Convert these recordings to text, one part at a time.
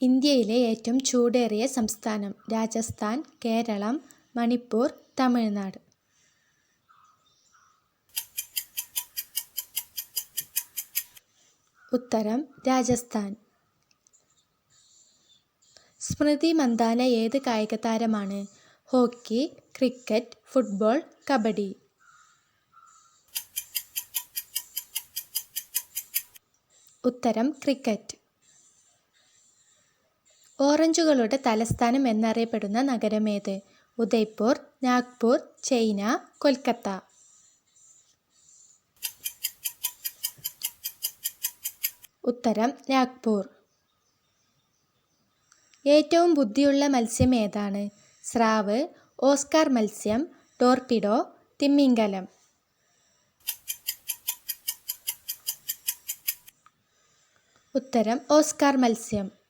ഇന്ത്യയിലെ ഏറ്റവും ചൂടേറിയ സംസ്ഥാനം രാജസ്ഥാൻ, കേരളം, മണിപ്പൂർ, തമിഴ്നാട്. ഉത്തരം രാജസ്ഥാൻ. സ്മൃതി മന്ദാന ഏത് കായികതാരമാണ്? Hockey, cricket, football, kabaddi. ഉത്തരം ക്രിക്കറ്റ്. ഓറഞ്ചുകളുടെ തലസ്ഥാനം എന്നറിയപ്പെടുന്ന നഗരമേത്? ഉദയ്പൂർ, നാഗ്പൂർ, ചൈന, കൊൽക്കത്ത. ഉത്തരം നാഗ്പൂർ. ഏറ്റവും ബുദ്ധിയുള്ള മത്സ്യം ഏതാണ്? സ്രാവ്, ഓസ്കാർ മത്സ്യം, ടോർപിഡോ, തിമിംഗലം. ഉത്തരം ഓസ്കാർ മത്സ്യം.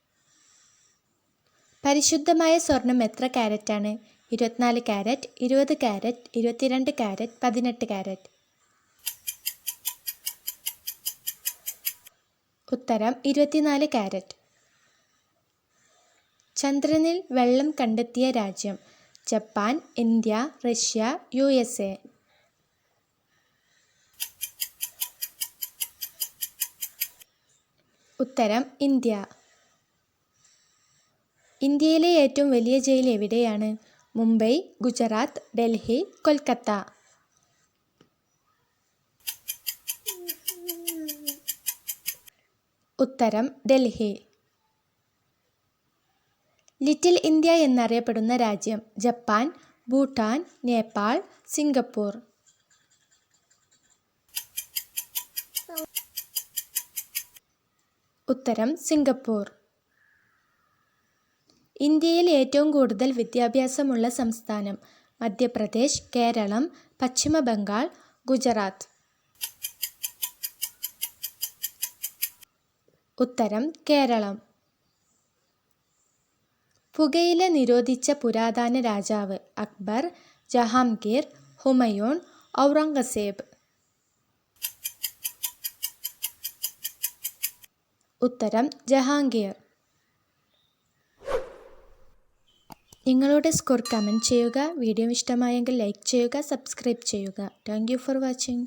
പരിശുദ്ധമായ സ്വർണം എത്ര കാരറ്റാണ്? 24 കാരറ്റ്, 20 കാരറ്റ്, 22 കാരറ്റ്, 18 കാരറ്റ്. ഉത്തരം 24 കാരറ്റ്. ചന്ദ്രനിൽ വെള്ളം കണ്ടെത്തിയ രാജ്യം? Japan, India, Russia, USA. ഉത്തരം ഇന്ത്യ. ഇന്ത്യയിലെ ഏറ്റവും വലിയ ജയിൽ എവിടെയാണ്? മുംബൈ, ഗുജറാത്ത്, ഡൽഹി, കൊൽക്കത്ത. ഉത്തരം ഡൽഹി. ലിറ്റിൽ ഇന്ത്യ എന്നറിയപ്പെടുന്ന രാജ്യം? Japan, Bhutan, Nepal, Singapore. ഉത്തരം സിംഗപ്പൂർ. ഇന്ത്യയിൽ ഏറ്റവും കൂടുതൽ വിദ്യാഭ്യാസമുള്ള സംസ്ഥാനം? മധ്യപ്രദേശ്, കേരളം, പശ്ചിമ ബംഗാൾ, ഗുജറാത്ത്. ഉത്തരം കേരളം. പുകയില നിരോധിച്ച പുരാതന രാജാവ്? അക്ബർ, ജഹാംഗീർ, ഹുമയൂൺ, ഔറംഗസേബ്. ഉത്തരം ജഹാംഗീർ. നിങ്ങളുടെ സ്കോർ കമൻറ്റ് ചെയ്യുക. വീഡിയോ ഇഷ്ടമായെങ്കിൽ ലൈക്ക് ചെയ്യുക, സബ്സ്ക്രൈബ് ചെയ്യുക. Thank you for watching.